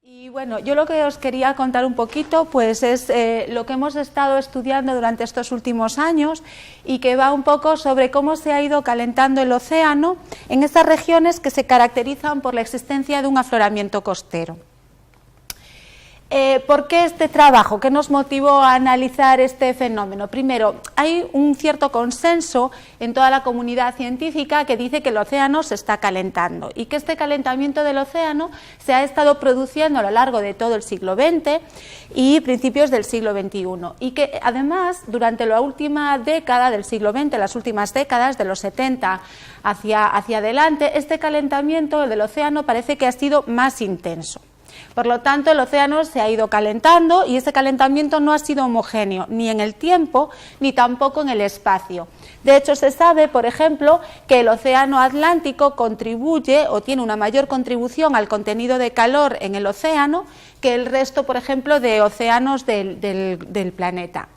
Y bueno, yo lo que os quería contar un poquito pues es lo que hemos estado estudiando durante estos últimos años y que va un poco sobre cómo se ha ido calentando el océano en estas regiones que se caracterizan por la existencia de un afloramiento costero. ¿Por qué este trabajo? ¿Qué nos motivó a analizar este fenómeno? Primero, hay un cierto consenso en toda la comunidad científica que dice que el océano se está calentando y que este calentamiento del océano se ha estado produciendo a lo largo de todo el siglo XX y principios del siglo XXI y que además durante la última década del siglo XX, las últimas décadas de los 70 hacia adelante, este calentamiento del océano parece que ha sido más intenso. Por lo tanto, el océano se ha ido calentando y ese calentamiento no ha sido homogéneo ni en el tiempo ni tampoco en el espacio. De hecho, se sabe, por ejemplo, que el océano Atlántico contribuye o tiene una mayor contribución al contenido de calor en el océano que el resto, por ejemplo, de océanos del planeta.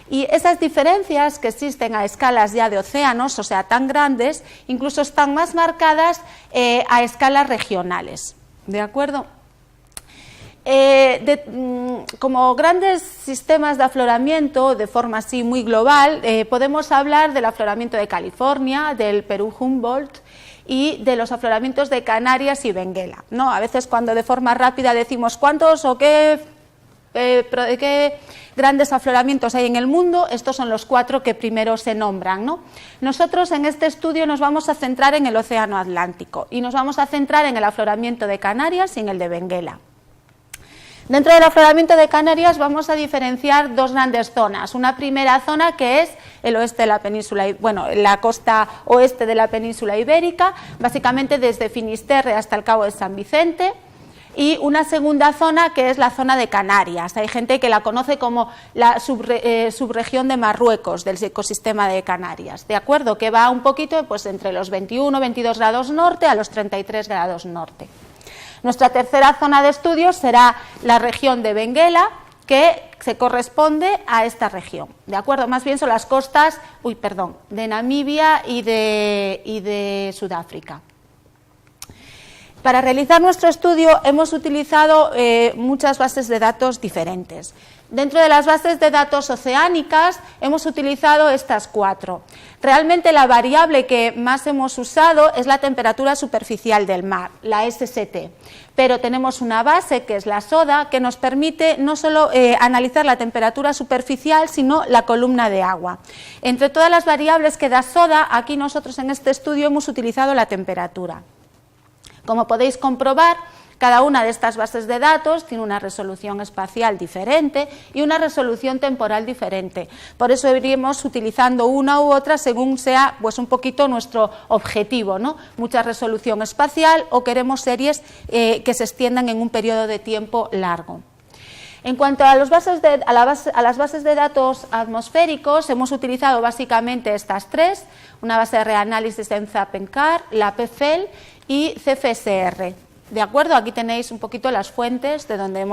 Y esas diferencias que existen a escalas ya de océanos, o sea, tan grandes, incluso están más marcadas a escalas regionales. ¿De acuerdo? Como grandes sistemas de afloramiento de forma así muy global, podemos hablar del afloramiento de California, del Perú Humboldt y de los afloramientos de Canarias y Benguela, ¿no? A veces cuando de forma rápida decimos cuántos o qué grandes afloramientos hay en el mundo, estos son los 4 que primero se nombran, ¿no? Nosotros en este estudio nos vamos a centrar en el océano Atlántico y nos vamos a centrar en el afloramiento de Canarias y en el de Benguela. Dentro del afloramiento de Canarias vamos a diferenciar dos grandes zonas. Una primera zona que es el oeste de la península, la costa oeste de la península ibérica, básicamente desde Finisterre hasta el Cabo de San Vicente, y una segunda zona que es la zona de Canarias. Hay gente que la conoce como la subregión de Marruecos del ecosistema de Canarias, ¿de acuerdo? Que va un poquito pues entre los 21-22 grados norte a los 33 grados norte. Nuestra tercera zona de estudio será la región de Benguela, que se corresponde a esta región, ¿de acuerdo? Más bien son las costas, de Namibia y de Sudáfrica. Para realizar nuestro estudio hemos utilizado muchas bases de datos diferentes. Dentro de las bases de datos oceánicas hemos utilizado estas 4. Realmente la variable que más hemos usado es la temperatura superficial del mar, la SST, pero tenemos una base que es la SODA que nos permite no solo analizar la temperatura superficial sino la columna de agua. Entre todas las variables que da SODA, aquí nosotros en este estudio hemos utilizado la temperatura. Como podéis comprobar, cada una de estas bases de datos tiene una resolución espacial diferente y una resolución temporal diferente. Por eso iríamos utilizando una u otra según sea pues un poquito nuestro objetivo, ¿no? Mucha resolución espacial o queremos series que se extiendan en un periodo de tiempo largo. En cuanto a las bases de datos atmosféricos, hemos utilizado básicamente estas 3, una base de reanálisis en Zappcar, la PFEL y CFSR. ¿De acuerdo? Aquí tenéis un poquito las fuentes de donde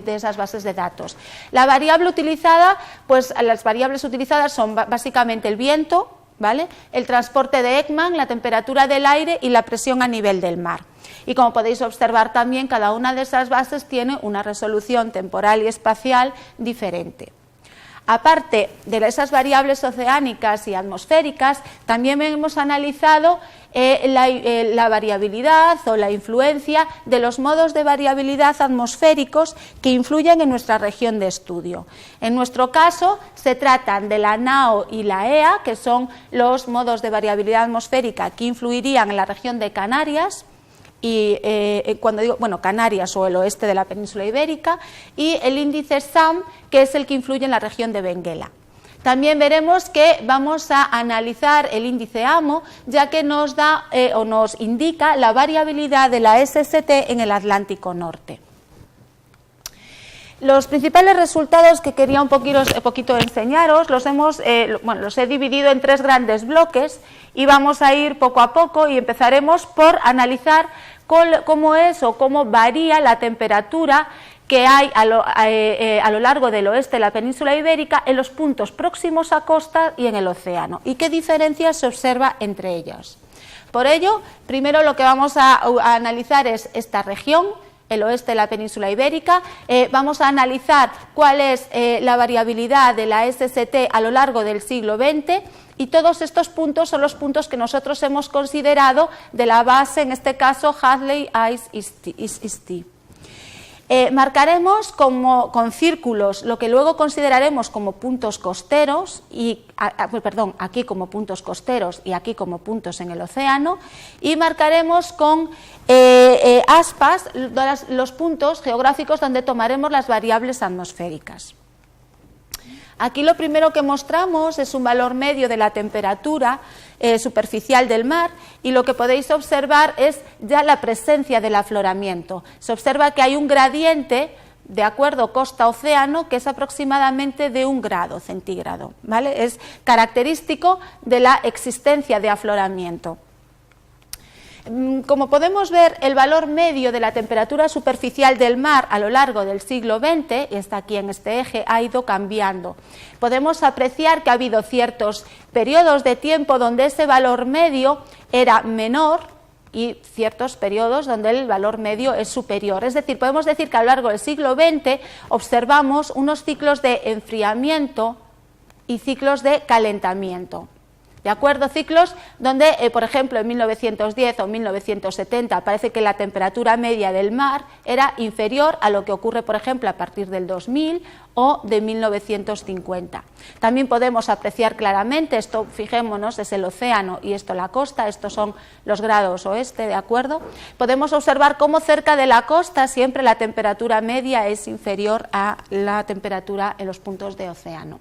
de esas bases de datos. La variable utilizada, pues las variables utilizadas son básicamente el viento, ¿vale? El transporte de Ekman, la temperatura del aire y la presión a nivel del mar. Y como podéis observar también, cada una de esas bases tiene una resolución temporal y espacial diferente. Aparte de esas variables oceánicas y atmosféricas, también hemos analizado la variabilidad o la influencia de los modos de variabilidad atmosféricos que influyen en nuestra región de estudio. En nuestro caso se tratan de la NAO y la EA, que son los modos de variabilidad atmosférica que influirían en la región de Canarias, y cuando digo, Canarias o el oeste de la península ibérica, y el índice SAM, que es el que influye en la región de Benguela. También veremos que vamos a analizar el índice AMO, ya que nos da o nos indica la variabilidad de la SST en el Atlántico Norte. Los principales resultados que quería un poquito enseñaros los he dividido en 3 grandes bloques y vamos a ir poco a poco y empezaremos por analizar cómo es o cómo varía la temperatura que hay a lo largo del oeste de la península ibérica en los puntos próximos a costa y en el océano y qué diferencias se observa entre ellas. Por ello, primero lo que vamos a analizar es esta región el oeste de la península ibérica. Vamos a analizar cuál es la variabilidad de la SST a lo largo del siglo XX, y todos estos puntos son los puntos que nosotros hemos considerado de la base, en este caso Hadley Ice-T. Marcaremos con círculos lo que luego consideraremos como puntos costeros, aquí como puntos costeros y aquí como puntos en el océano, y marcaremos con aspas los puntos geográficos donde tomaremos las variables atmosféricas. Aquí lo primero que mostramos es un valor medio de la temperatura superficial del mar, y lo que podéis observar es ya la presencia del afloramiento. Se observa que hay un gradiente, de acuerdo costa-océano, que es aproximadamente de 1 grado centígrado, ¿vale? Es característico de la existencia de afloramiento. Como podemos ver, el valor medio de la temperatura superficial del mar a lo largo del siglo XX, y está aquí en este eje, ha ido cambiando. Podemos apreciar que ha habido ciertos periodos de tiempo donde ese valor medio era menor y ciertos periodos donde el valor medio es superior. Es decir, podemos decir que a lo largo del siglo XX observamos unos ciclos de enfriamiento y ciclos de calentamiento. ¿De acuerdo? Ciclos donde, por ejemplo, en 1910 o 1970 parece que la temperatura media del mar era inferior a lo que ocurre, por ejemplo, a partir del 2000 o de 1950. También podemos apreciar claramente, esto fijémonos, es el océano y esto la costa, estos son los grados oeste, ¿de acuerdo? Podemos observar cómo cerca de la costa siempre la temperatura media es inferior a la temperatura en los puntos de océano.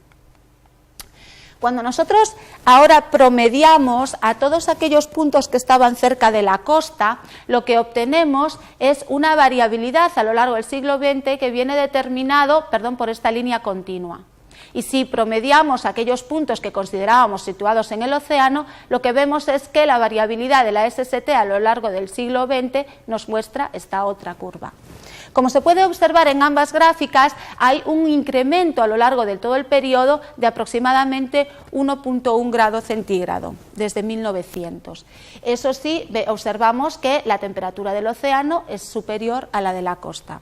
Cuando nosotros ahora promediamos a todos aquellos puntos que estaban cerca de la costa, lo que obtenemos es una variabilidad a lo largo del siglo XX que viene determinado, por esta línea continua. Y si promediamos aquellos puntos que considerábamos situados en el océano, lo que vemos es que la variabilidad de la SST a lo largo del siglo XX nos muestra esta otra curva. Como se puede observar en ambas gráficas, hay un incremento a lo largo de todo el periodo de aproximadamente 1,1 grado centígrado desde 1900. Eso sí, observamos que la temperatura del océano es superior a la de la costa.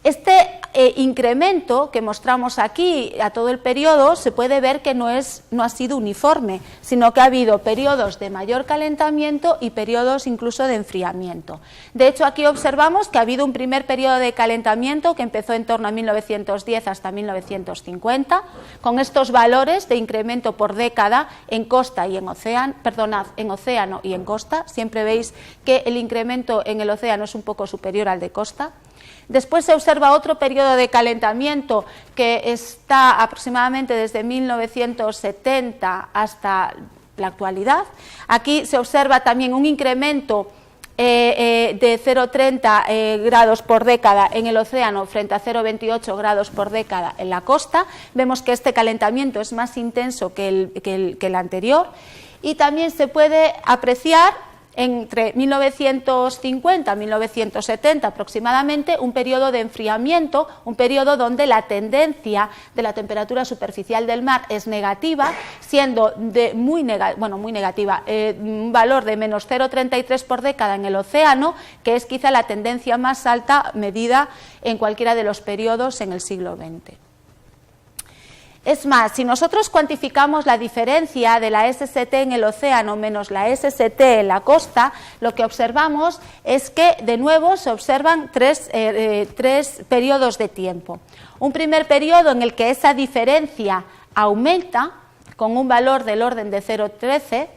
Este incremento que mostramos aquí a todo el periodo se puede ver que no ha sido uniforme, sino que ha habido periodos de mayor calentamiento y periodos incluso de enfriamiento. De hecho, aquí observamos que ha habido un primer periodo de calentamiento que empezó en torno a 1910 hasta 1950, con estos valores de incremento por década en costa y en océano y en costa. Siempre veis que el incremento en el océano es un poco superior al de costa. Después se observa otro periodo de calentamiento que está aproximadamente desde 1970 hasta la actualidad. Aquí se observa también un incremento de 0,30 grados por década en el océano frente a 0,28 grados por década en la costa. Vemos que este calentamiento es más intenso que el anterior, y también se puede apreciar entre 1950 y 1970 aproximadamente un periodo de enfriamiento, un periodo donde la tendencia de la temperatura superficial del mar es negativa, siendo muy negativa, un valor de menos 0,33 por década en el océano, que es quizá la tendencia más alta medida en cualquiera de los periodos en el siglo XX. Es más, si nosotros cuantificamos la diferencia de la SST en el océano menos la SST en la costa, lo que observamos es que de nuevo se observan tres periodos de tiempo. Un primer periodo en el que esa diferencia aumenta con un valor del orden de 0,13,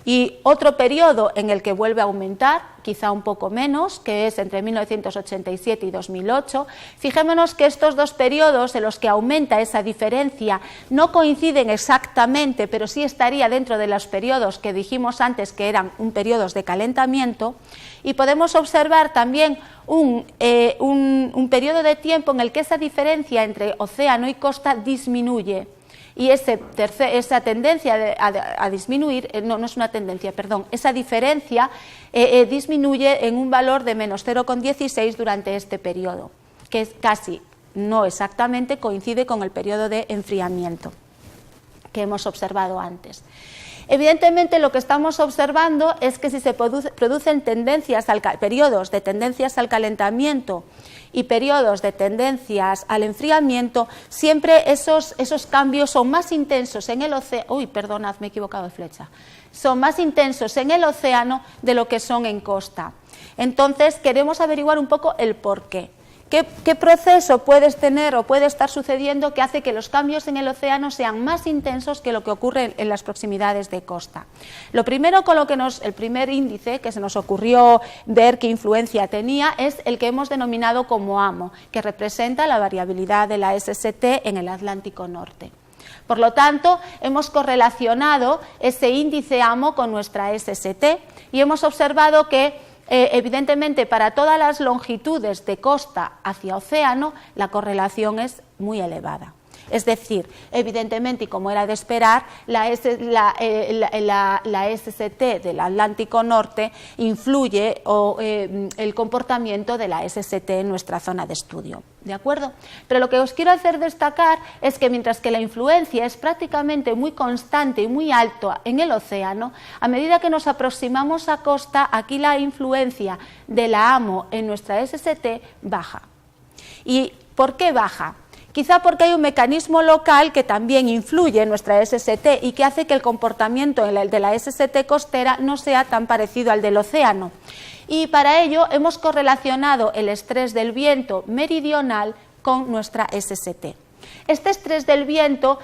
y otro periodo en el que vuelve a aumentar, quizá un poco menos, que es entre 1987 y 2008. Fijémonos que estos dos periodos en los que aumenta esa diferencia no coinciden exactamente, pero sí estaría dentro de los periodos que dijimos antes que eran periodos de calentamiento, y podemos observar también un periodo de tiempo en el que esa diferencia entre océano y costa disminuye. Y esa tendencia a disminuir, no es una tendencia, perdón, esa diferencia disminuye en un valor de menos 0,16 durante este periodo, que es casi, no exactamente, coincide con el periodo de enfriamiento que hemos observado antes. Evidentemente lo que estamos observando es que si se producen periodos de tendencias al calentamiento y periodos de tendencias al enfriamiento, siempre esos cambios son más intensos en el océano, me he equivocado de flecha, son más intensos en el océano de lo que son en costa. Entonces queremos averiguar un poco el porqué. ¿Qué proceso puedes tener o puede estar sucediendo que hace que los cambios en el océano sean más intensos que lo que ocurre en las proximidades de costa? Lo primero el primer índice que se nos ocurrió ver qué influencia tenía es el que hemos denominado como AMO, que representa la variabilidad de la SST en el Atlántico Norte. Por lo tanto, hemos correlacionado ese índice AMO con nuestra SST y hemos observado que evidentemente, para todas las longitudes de costa hacia océano, la correlación es muy elevada. Es decir, evidentemente, y como era de esperar, la SST del Atlántico Norte influye el comportamiento de la SST en nuestra zona de estudio. ¿De acuerdo? Pero lo que os quiero hacer destacar es que mientras que la influencia es prácticamente muy constante y muy alta en el océano, a medida que nos aproximamos a costa, aquí la influencia de la AMO en nuestra SST baja. ¿Y por qué baja? Quizá porque hay un mecanismo local que también influye en nuestra SST y que hace que el comportamiento de la SST costera no sea tan parecido al del océano. Y para ello hemos correlacionado el estrés del viento meridional con nuestra SST. Este estrés del viento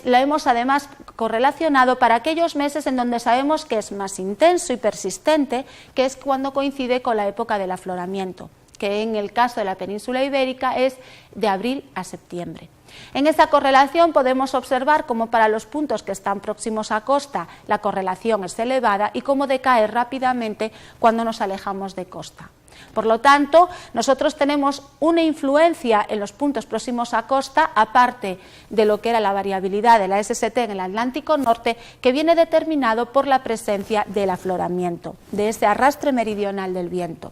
lo hemos además correlacionado para aquellos meses en donde sabemos que es más intenso y persistente, que es cuando coincide con la época del afloramiento, que en el caso de la península ibérica es de abril a septiembre. En esa correlación podemos observar cómo para los puntos que están próximos a costa la correlación es elevada y cómo decae rápidamente cuando nos alejamos de costa. Por lo tanto, nosotros tenemos una influencia en los puntos próximos a costa, aparte de lo que era la variabilidad de la SST en el Atlántico Norte, que viene determinado por la presencia del afloramiento, de ese arrastre meridional del viento.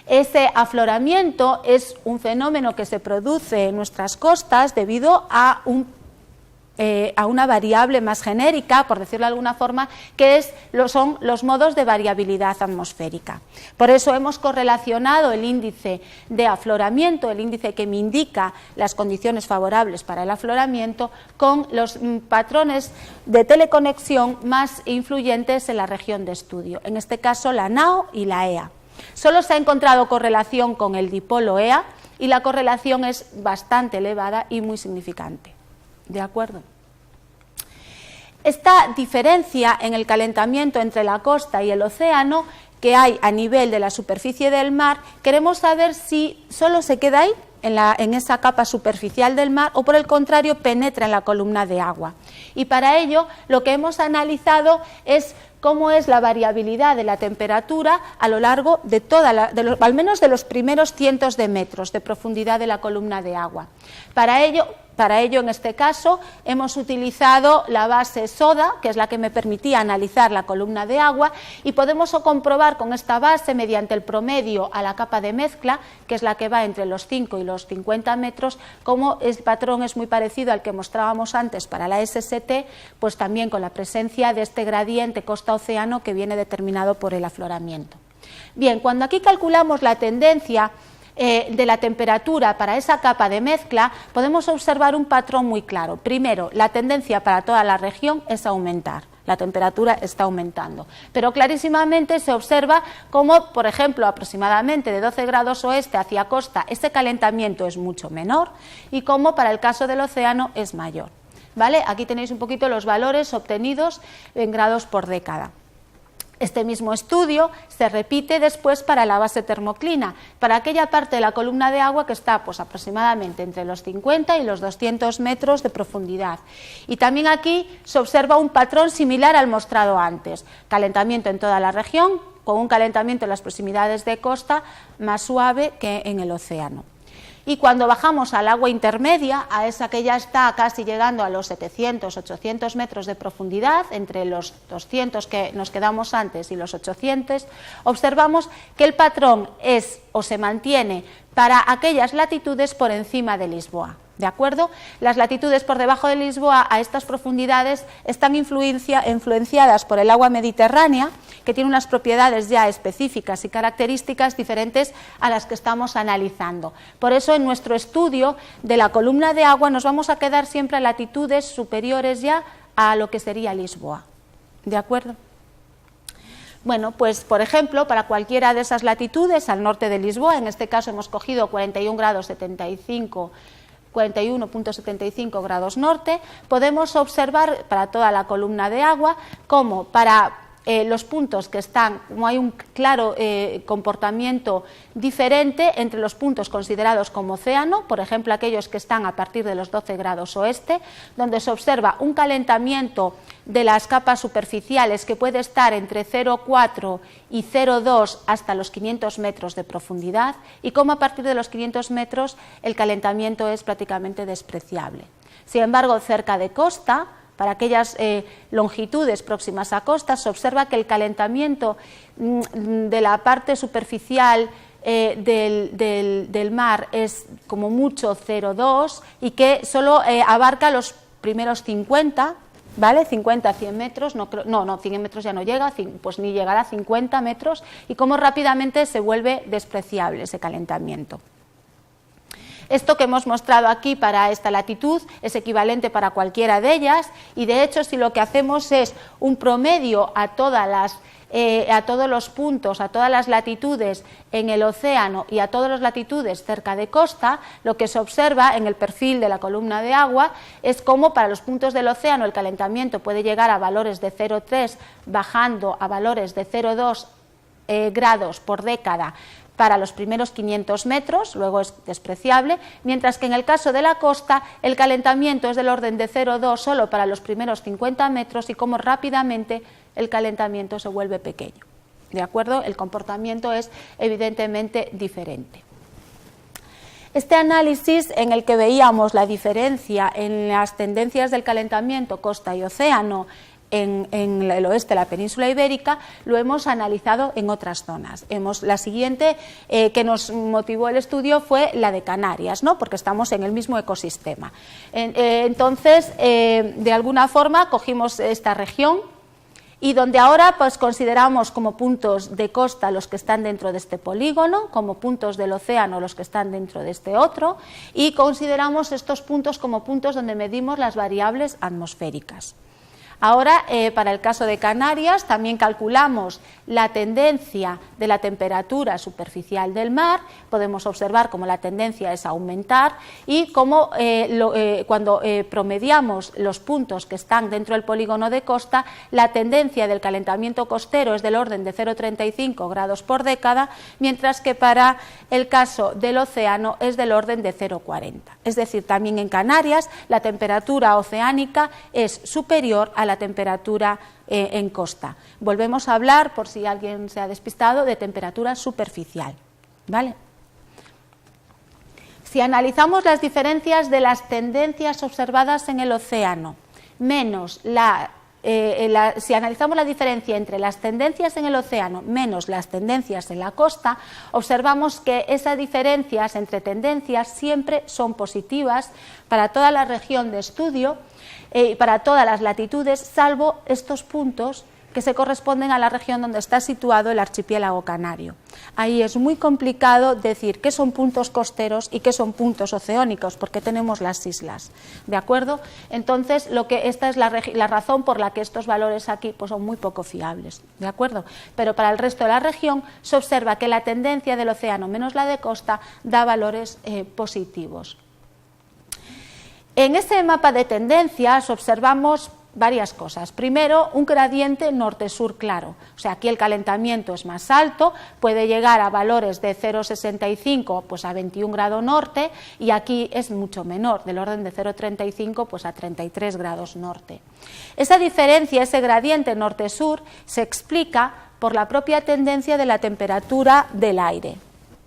Ese afloramiento es un fenómeno que se produce en nuestras costas debido a una variable más genérica, por decirlo de alguna forma, que son los modos de variabilidad atmosférica. Por eso hemos correlacionado el índice de afloramiento, el índice que me indica las condiciones favorables para el afloramiento, con los patrones de teleconexión más influyentes en la región de estudio, en este caso la NAO y la EA. Solo se ha encontrado correlación con el dipolo EA y la correlación es bastante elevada y muy significante. ¿De acuerdo? Esta diferencia en el calentamiento entre la costa y el océano que hay a nivel de la superficie del mar, queremos saber si solo se queda ahí, en esa capa superficial del mar, o por el contrario penetra en la columna de agua. Y para ello lo que hemos analizado es cómo es la variabilidad de la temperatura a lo largo de al menos de los primeros cientos de metros de profundidad de la columna de agua. Para ello, en este caso, hemos utilizado la base SODA, que es la que me permitía analizar la columna de agua, y podemos comprobar con esta base, mediante el promedio a la capa de mezcla, que es la que va entre los 5 y los 50 metros, como el patrón es muy parecido al que mostrábamos antes para la SST, pues también con la presencia de este gradiente costa-océano que viene determinado por el afloramiento. Bien, cuando aquí calculamos la tendencia de la temperatura para esa capa de mezcla, podemos observar un patrón muy claro. Primero, la tendencia para toda la región es aumentar, la temperatura está aumentando, pero clarísimamente se observa como, por ejemplo, aproximadamente de 12 grados oeste hacia costa, ese calentamiento es mucho menor, y como para el caso del océano es mayor. ¿Vale? Aquí tenéis un poquito los valores obtenidos en grados por década. Este mismo estudio se repite después para la base termoclina, para aquella parte de la columna de agua que está pues, aproximadamente entre los 50 y los 200 metros de profundidad. Y también aquí se observa un patrón similar al mostrado antes, calentamiento en toda la región, con un calentamiento en las proximidades de costa más suave que en el océano. Y cuando bajamos al agua intermedia, a esa que ya está casi llegando a los 700, 800 metros de profundidad, entre los 200 que nos quedamos antes y los 800, observamos que el patrón es o se mantiene para aquellas latitudes por encima de Lisboa. ¿De acuerdo? Las latitudes por debajo de Lisboa a estas profundidades están influenciadas por el agua mediterránea, que tiene unas propiedades ya específicas y características diferentes a las que estamos analizando. Por eso en nuestro estudio de la columna de agua nos vamos a quedar siempre a latitudes superiores ya a lo que sería Lisboa. ¿De acuerdo? Bueno, pues por ejemplo, para cualquiera de esas latitudes al norte de Lisboa, en este caso hemos cogido 41,75 grados norte, podemos observar para toda la columna de agua como para los puntos que están, como hay un claro comportamiento diferente entre los puntos considerados como océano, por ejemplo aquellos que están a partir de los 12 grados oeste, donde se observa un calentamiento de las capas superficiales que puede estar entre 0,4 y 0,2 hasta los 500 metros de profundidad, y como a partir de los 500 metros el calentamiento es prácticamente despreciable. Sin embargo, cerca de costa, para aquellas longitudes próximas a costa, se observa que el calentamiento de la parte superficial del mar es como mucho 0,2 y que solo abarca los primeros 50, ¿vale? 50 a 100 metros, no, 100 metros ya no llega, pues ni llegará a 50 metros, y cómo rápidamente se vuelve despreciable ese calentamiento. Esto que hemos mostrado aquí para esta latitud es equivalente para cualquiera de ellas, y de hecho si lo que hacemos es un promedio a todos los puntos, a todas las latitudes en el océano y a todas las latitudes cerca de costa, lo que se observa en el perfil de la columna de agua es cómo para los puntos del océano el calentamiento puede llegar a valores de 0,3 bajando a valores de 0,2 grados por década para los primeros 500 metros, luego es despreciable, mientras que en el caso de la costa el calentamiento es del orden de 0,2 solo para los primeros 50 metros y cómo rápidamente el calentamiento se vuelve pequeño. ¿De acuerdo? El comportamiento es evidentemente diferente. Este análisis en el que veíamos la diferencia en las tendencias del calentamiento costa y océano en el oeste de la península ibérica, lo hemos analizado en otras zonas. La siguiente que nos motivó el estudio fue la de Canarias, ¿no? Porque estamos en el mismo ecosistema. Entonces, de alguna forma, cogimos esta región y donde ahora pues consideramos como puntos de costa los que están dentro de este polígono, como puntos del océano los que están dentro de este otro, y consideramos estos puntos como puntos donde medimos las variables atmosféricas. Ahora, para el caso de Canarias, también calculamos la tendencia de la temperatura superficial del mar, podemos observar cómo la tendencia es a aumentar y cómo cuando promediamos los puntos que están dentro del polígono de costa, la tendencia del calentamiento costero es del orden de 0,35 grados por década, mientras que para el caso del océano es del orden de 0,40. Es decir, también en Canarias la temperatura oceánica es superior a la temperatura en costa. Volvemos a hablar, por si alguien se ha despistado, de temperatura superficial, ¿vale? Si analizamos las diferencias de las tendencias observadas en el océano, menos si analizamos la diferencia entre las tendencias en el océano menos las tendencias en la costa, observamos que esas diferencias entre tendencias siempre son positivas para toda la región de estudio y para todas las latitudes, salvo estos puntos que se corresponden a la región donde está situado el archipiélago canario. Ahí es muy complicado decir qué son puntos costeros y qué son puntos oceánicos, porque tenemos las islas, ¿de acuerdo? Entonces, esta es la razón por la que estos valores aquí pues, son muy poco fiables, ¿de acuerdo? Pero para el resto de la región se observa que la tendencia del océano menos la de costa da valores positivos. En ese mapa de tendencias observamos varias cosas. Primero, un gradiente norte-sur claro, o sea, aquí el calentamiento es más alto, puede llegar a valores de 0,65 pues a 21 grados norte y aquí es mucho menor, del orden de 0,35 pues a 33 grados norte. Esa diferencia, ese gradiente norte-sur, se explica por la propia tendencia de la temperatura del aire.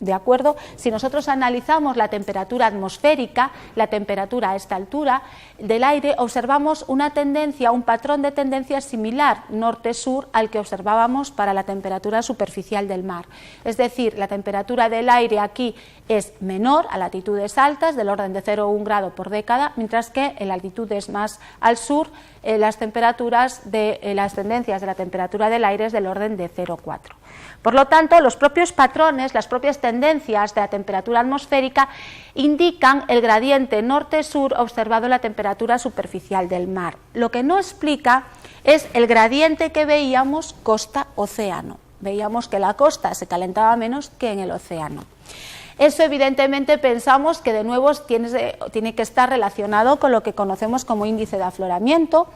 ¿De acuerdo? Si nosotros analizamos la temperatura atmosférica, la temperatura a esta altura del aire, observamos una tendencia, un patrón de tendencia similar norte-sur al que observábamos para la temperatura superficial del mar. Es decir, la temperatura del aire aquí es menor a latitudes altas, del orden de 0,1 grado por década, mientras que en latitudes más al sur las tendencias de la temperatura del aire es del orden de 0,4. Por lo tanto, los propios patrones, las propias tendencias de la temperatura atmosférica indican el gradiente norte-sur observado en la temperatura superficial del mar. Lo que no explica es el gradiente que veíamos costa-océano. Veíamos que la costa se calentaba menos que en el océano. Eso evidentemente pensamos que de nuevo tiene que estar relacionado con lo que conocemos como índice de afloramiento,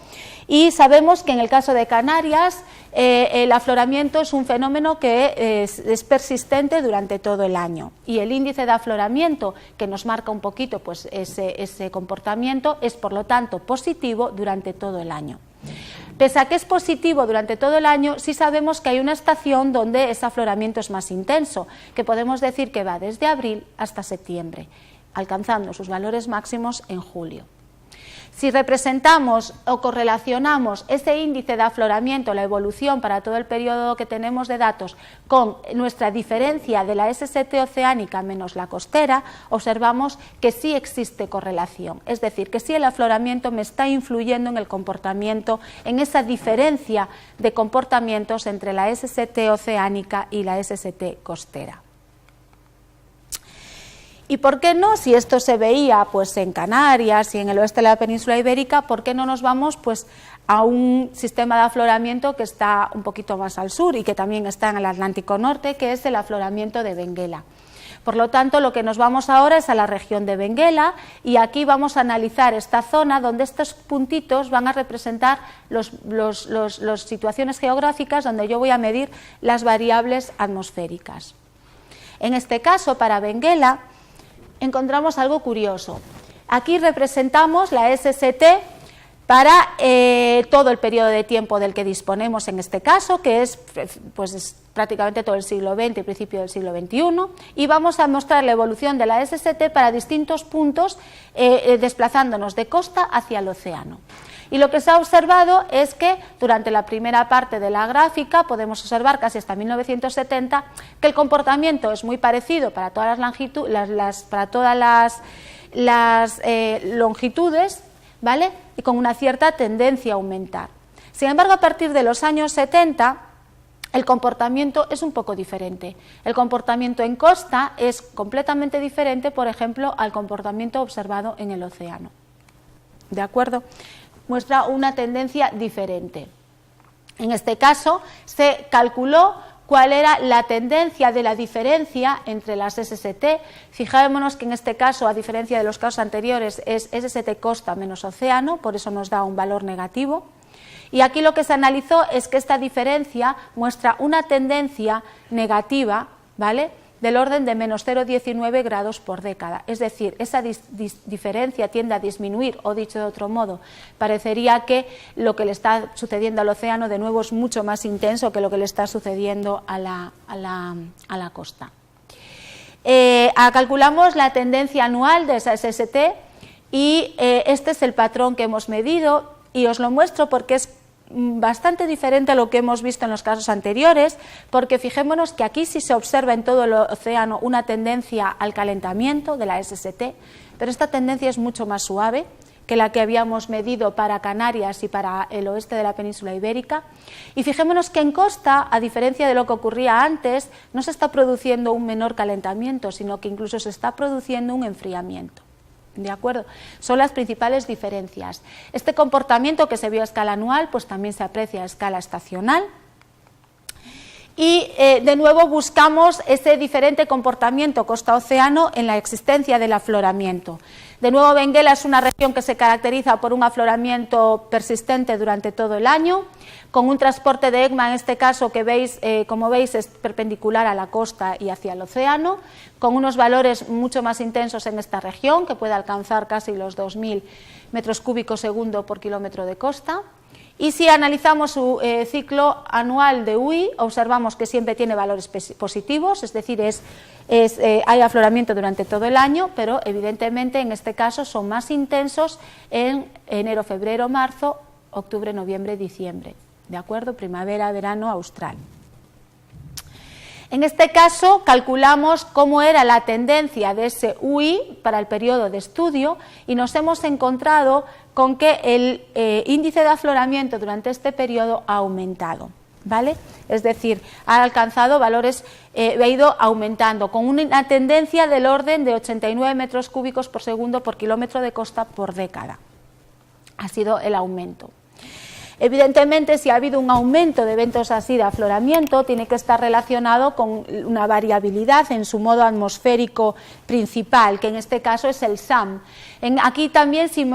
y sabemos que en el caso de Canarias el afloramiento es un fenómeno que es persistente durante todo el año, y el índice de afloramiento, que nos marca un poquito pues, ese comportamiento, es por lo tanto positivo durante todo el año. Pese a que es positivo durante todo el año, sí sabemos que hay una estación donde ese afloramiento es más intenso, que podemos decir que va desde abril hasta septiembre, alcanzando sus valores máximos en julio. Si representamos o correlacionamos ese índice de afloramiento, la evolución para todo el periodo que tenemos de datos, con nuestra diferencia de la SST oceánica menos la costera, observamos que sí existe correlación. Es decir, que sí el afloramiento me está influyendo en el comportamiento, en esa diferencia de comportamientos entre la SST oceánica y la SST costera. ¿Y por qué no? Si esto se veía pues, en Canarias y en el oeste de la península ibérica, ¿por qué no nos vamos pues, a un sistema de afloramiento que está un poquito más al sur y que también está en el Atlántico Norte, que es el afloramiento de Benguela? Por lo tanto, lo que nos vamos ahora es a la región de Benguela, y aquí vamos a analizar esta zona donde estos puntitos van a representar las situaciones geográficas donde yo voy a medir las variables atmosféricas. En este caso, para Benguela, encontramos algo curioso. Aquí representamos la SST para todo el periodo de tiempo del que disponemos en este caso, que es prácticamente todo el siglo XX y principio del siglo XXI, y vamos a mostrar la evolución de la SST para distintos puntos, desplazándonos de costa hacia el océano. Y lo que se ha observado es que durante la primera parte de la gráfica podemos observar casi hasta 1970 que el comportamiento es muy parecido para todas las longitudes, ¿vale? Y con una cierta tendencia a aumentar. Sin embargo, a partir de los años 70 el comportamiento es un poco diferente. El comportamiento en costa es completamente diferente, por ejemplo, al comportamiento observado en el océano. ¿De acuerdo? Muestra una tendencia diferente. En este caso se calculó cuál era la tendencia de la diferencia entre las SST. Fijémonos que en este caso, a diferencia de los casos anteriores, es SST costa menos océano, por eso nos da un valor negativo. Y aquí lo que se analizó es que esta diferencia muestra una tendencia negativa, ¿vale?, del orden de menos 0,19 grados por década. Es decir, esa diferencia tiende a disminuir, o dicho de otro modo, parecería que lo que le está sucediendo al océano de nuevo es mucho más intenso que lo que le está sucediendo a la costa. Calculamos la tendencia anual de esa SST y este es el patrón que hemos medido, y os lo muestro porque es bastante diferente a lo que hemos visto en los casos anteriores, porque fijémonos que aquí sí se observa en todo el océano una tendencia al calentamiento de la SST, pero esta tendencia es mucho más suave que la que habíamos medido para Canarias y para el oeste de la península ibérica. Y fijémonos que en costa, a diferencia de lo que ocurría antes, no se está produciendo un menor calentamiento, sino que incluso se está produciendo un enfriamiento. ¿De acuerdo? Son las principales diferencias. Este comportamiento que se vio a escala anual, pues también se aprecia a escala estacional. Y de nuevo buscamos ese diferente comportamiento costa-océano en la existencia del afloramiento. De nuevo, Benguela es una región que se caracteriza por un afloramiento persistente durante todo el año, con un transporte de ECMA, en este caso, que veis, como veis, es perpendicular a la costa y hacia el océano, con unos valores mucho más intensos en esta región, que puede alcanzar casi los 2.000 metros cúbicos segundo por kilómetro de costa. Y si analizamos su ciclo anual de UI, observamos que siempre tiene valores positivos, es decir, hay afloramiento durante todo el año, pero evidentemente en este caso son más intensos en enero, febrero, marzo, octubre, noviembre, diciembre, ¿de acuerdo? Primavera, verano, austral. En este caso calculamos cómo era la tendencia de ese UI para el periodo de estudio y nos hemos encontrado con que el índice de afloramiento durante este periodo ha aumentado, ¿vale? Es decir, ha alcanzado valores, ha ido aumentando con una tendencia del orden de 89 metros cúbicos por segundo por kilómetro de costa por década. Ha sido el aumento. Evidentemente, si ha habido un aumento de eventos así de afloramiento, tiene que estar relacionado con una variabilidad en su modo atmosférico principal, que en este caso es el SAM. Aquí también, si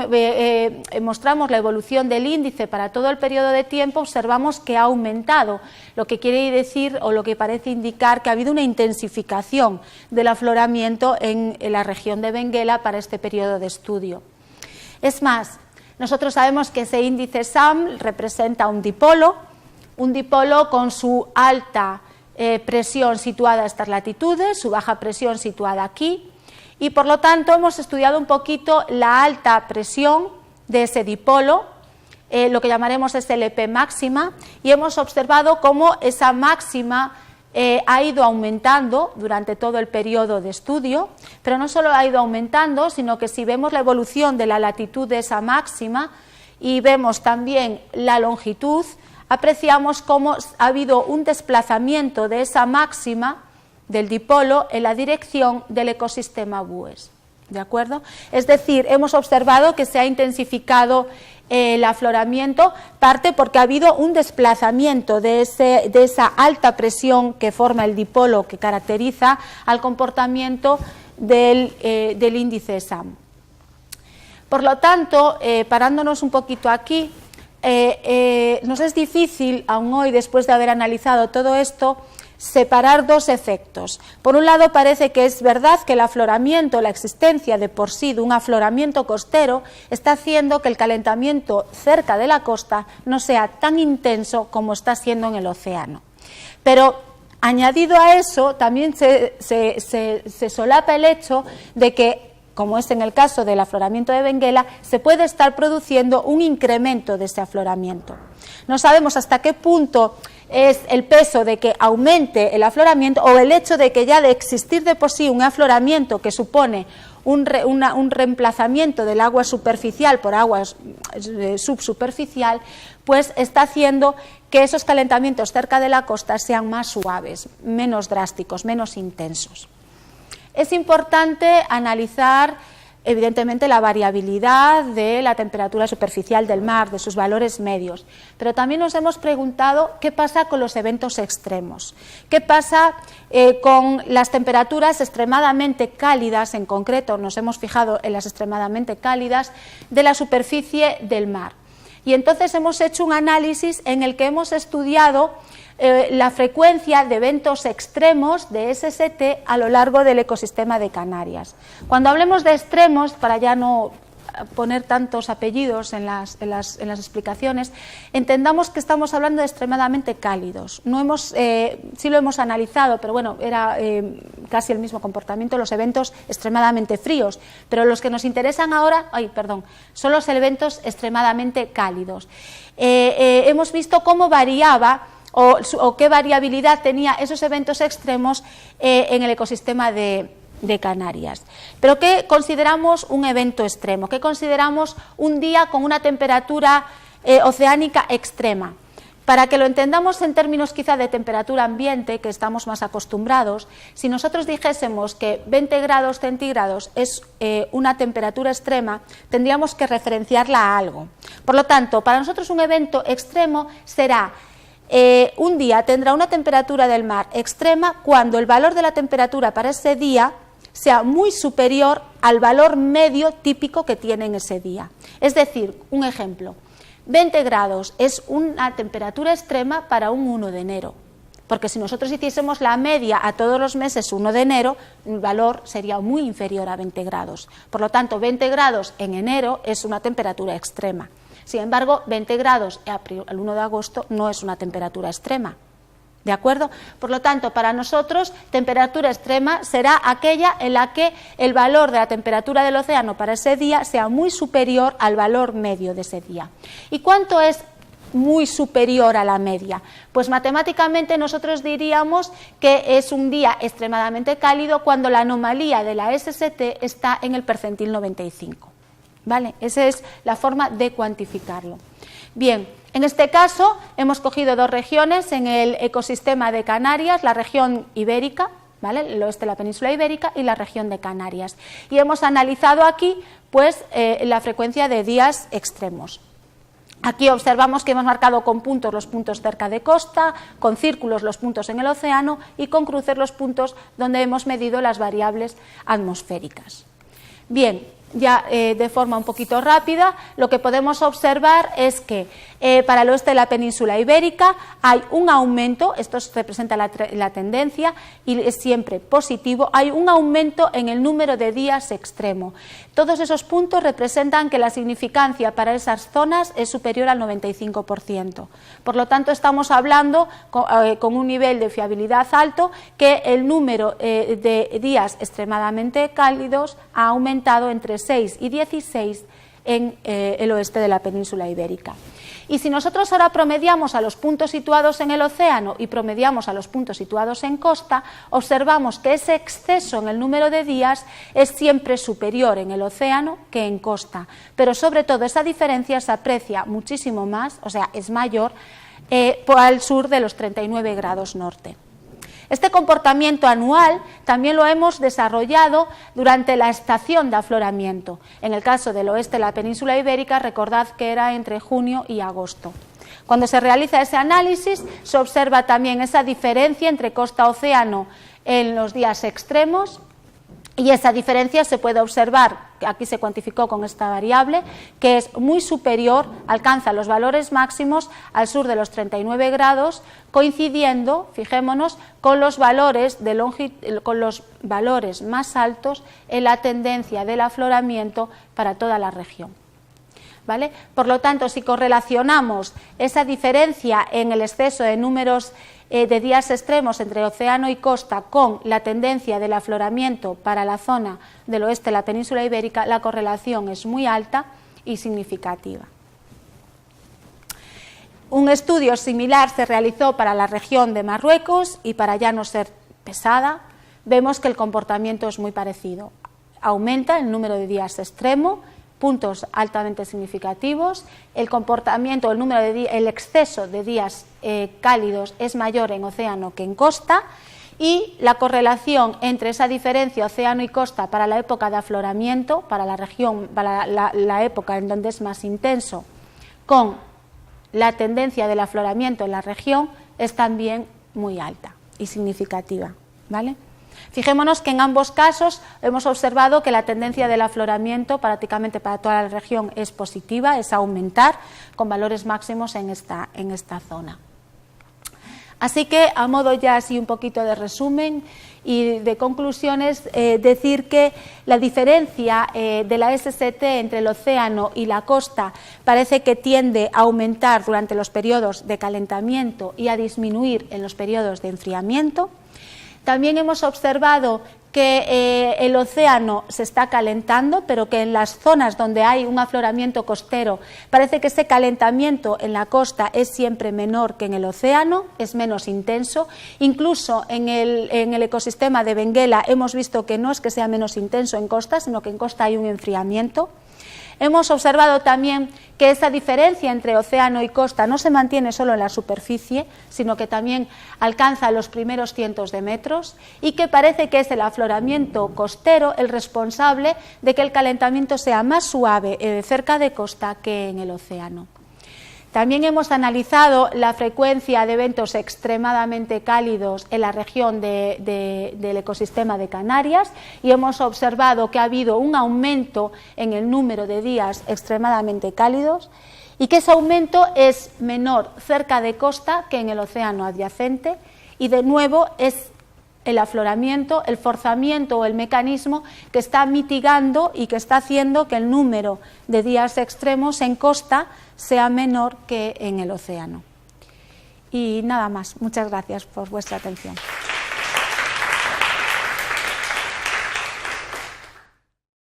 mostramos la evolución del índice para todo el periodo de tiempo, observamos que ha aumentado, lo que quiere decir o lo que parece indicar que ha habido una intensificación del afloramiento en la región de Benguela para este periodo de estudio. Es más, nosotros sabemos que ese índice SAM representa un dipolo con su alta presión situada a estas latitudes, su baja presión situada aquí, y por lo tanto hemos estudiado un poquito la alta presión de ese dipolo, lo que llamaremos SLP máxima, y hemos observado cómo esa máxima ha ido aumentando durante todo el periodo de estudio, pero no solo ha ido aumentando, sino que si vemos la evolución de la latitud de esa máxima y vemos también la longitud, apreciamos cómo ha habido un desplazamiento de esa máxima del dipolo en la dirección del ecosistema BUES, ¿de acuerdo? Es decir, hemos observado que se ha intensificado el afloramiento, parte porque ha habido un desplazamiento de esa alta presión que forma el dipolo que caracteriza al comportamiento del índice SAM. Por lo tanto, parándonos un poquito aquí, nos es difícil, aún hoy, después de haber analizado todo esto, separar dos efectos. Por un lado, parece que es verdad que el afloramiento, la existencia de por sí de un afloramiento costero, está haciendo que el calentamiento cerca de la costa no sea tan intenso como está siendo en el océano. Pero añadido a eso, también se solapa el hecho de que, como es en el caso del afloramiento de Benguela, se puede estar produciendo un incremento de ese afloramiento. No sabemos hasta qué punto es el peso de que aumente el afloramiento o el hecho de que ya de existir de por sí un afloramiento que supone un reemplazamiento del agua superficial por agua subsuperficial, pues está haciendo que esos calentamientos cerca de la costa sean más suaves, menos drásticos, menos intensos. Es importante analizar, evidentemente, la variabilidad de la temperatura superficial del mar, de sus valores medios, pero también nos hemos preguntado qué pasa con los eventos extremos, qué pasa con las temperaturas extremadamente cálidas, en concreto nos hemos fijado en las extremadamente cálidas de la superficie del mar. Y entonces hemos hecho un análisis en el que hemos estudiado la frecuencia de eventos extremos de SST a lo largo del ecosistema de Canarias. Cuando hablemos de extremos, para ya no poner tantos apellidos en las explicaciones, entendamos que estamos hablando de extremadamente cálidos. Sí lo hemos analizado, pero bueno, era casi el mismo comportamiento los eventos extremadamente fríos, pero los que nos interesan ahora, son los eventos extremadamente cálidos. Hemos visto cómo variaba o qué variabilidad tenía esos eventos extremos en el ecosistema de Canarias. Pero ¿qué consideramos un evento extremo? ¿Qué consideramos un día con una temperatura oceánica extrema? Para que lo entendamos en términos quizá de temperatura ambiente, que estamos más acostumbrados, si nosotros dijésemos que 20 grados centígrados es una temperatura extrema, tendríamos que referenciarla a algo. Por lo tanto, para nosotros un evento extremo será un día tendrá una temperatura del mar extrema cuando el valor de la temperatura para ese día sea muy superior al valor medio típico que tiene en ese día. Es decir, un ejemplo, 20 grados es una temperatura extrema para un 1 de enero, porque si nosotros hiciésemos la media a todos los meses 1 de enero, el valor sería muy inferior a 20 grados. Por lo tanto, 20 grados en enero es una temperatura extrema. Sin embargo, 20 grados al 1 de agosto no es una temperatura extrema. ¿De acuerdo? Por lo tanto, para nosotros, temperatura extrema será aquella en la que el valor de la temperatura del océano para ese día sea muy superior al valor medio de ese día. ¿Y cuánto es muy superior a la media? Pues matemáticamente nosotros diríamos que es un día extremadamente cálido cuando la anomalía de la SST está en el percentil 95. ¿Vale? Esa es la forma de cuantificarlo. Bien, en este caso hemos cogido dos regiones en el ecosistema de Canarias, la región ibérica, ¿vale?, el oeste de la península ibérica, y la región de Canarias. Y hemos analizado aquí pues, la frecuencia de días extremos. Aquí observamos que hemos marcado con puntos los puntos cerca de costa, con círculos los puntos en el océano y con cruces los puntos donde hemos medido las variables atmosféricas. Bien, ya de forma un poquito rápida, lo que podemos observar es que para el oeste de la península ibérica hay un aumento, esto representa la tendencia y es siempre positivo, hay un aumento en el número de días extremo. Todos esos puntos representan que la significancia para esas zonas es superior al 95%. Por lo tanto, estamos hablando con un nivel de fiabilidad alto que el número de días extremadamente cálidos ha aumentado entre 6 y 16 en el oeste de la península ibérica. Y si nosotros ahora promediamos a los puntos situados en el océano y promediamos a los puntos situados en costa, observamos que ese exceso en el número de días es siempre superior en el océano que en costa, pero sobre todo esa diferencia se aprecia muchísimo más, o sea, es mayor al sur de los 39 grados norte. Este comportamiento anual también lo hemos desarrollado durante la estación de afloramiento. En el caso del oeste de la península ibérica, recordad que era entre junio y agosto. Cuando se realiza ese análisis, se observa también esa diferencia entre costa-océano en los días extremos, y esa diferencia se puede observar, aquí se cuantificó con esta variable, que es muy superior, alcanza los valores máximos al sur de los 39 grados, coincidiendo, fijémonos, con los valores más altos en la tendencia del afloramiento para toda la región. ¿Vale? Por lo tanto, si correlacionamos esa diferencia en el exceso de números de días extremos entre océano y costa con la tendencia del afloramiento para la zona del oeste de la península ibérica, la correlación es muy alta y significativa. Un estudio similar se realizó para la región de Marruecos y para ya no ser pesada, vemos que el comportamiento es muy parecido. Aumenta el número de días extremo, puntos altamente significativos, el comportamiento, el exceso de días cálidos es mayor en océano que en costa, y la correlación entre esa diferencia océano y costa para la época de afloramiento, para la región, para la época en donde es más intenso, con la tendencia del afloramiento en la región es también muy alta y significativa, ¿vale? Fijémonos que en ambos casos hemos observado que la tendencia del afloramiento prácticamente para toda la región es positiva, es aumentar con valores máximos en esta zona. Así que, a modo ya así un poquito de resumen y de conclusiones, decir que la diferencia de la SST entre el océano y la costa parece que tiende a aumentar durante los periodos de calentamiento y a disminuir en los periodos de enfriamiento. También hemos observado que el océano se está calentando, pero que en las zonas donde hay un afloramiento costero parece que ese calentamiento en la costa es siempre menor que en el océano, es menos intenso. Incluso en el ecosistema de Benguela hemos visto que no es que sea menos intenso en costa, sino que en costa hay un enfriamiento. Hemos observado también que esa diferencia entre océano y costa no se mantiene solo en la superficie, sino que también alcanza los primeros cientos de metros, y que parece que es el afloramiento costero el responsable de que el calentamiento sea más suave cerca de costa que en el océano. También hemos analizado la frecuencia de eventos extremadamente cálidos en la región del ecosistema de Canarias y hemos observado que ha habido un aumento en el número de días extremadamente cálidos y que ese aumento es menor cerca de costa que en el océano adyacente, y de nuevo es el afloramiento, el forzamiento o el mecanismo que está mitigando y que está haciendo que el número de días extremos en costa sea menor que en el océano. Y nada más, muchas gracias por vuestra atención.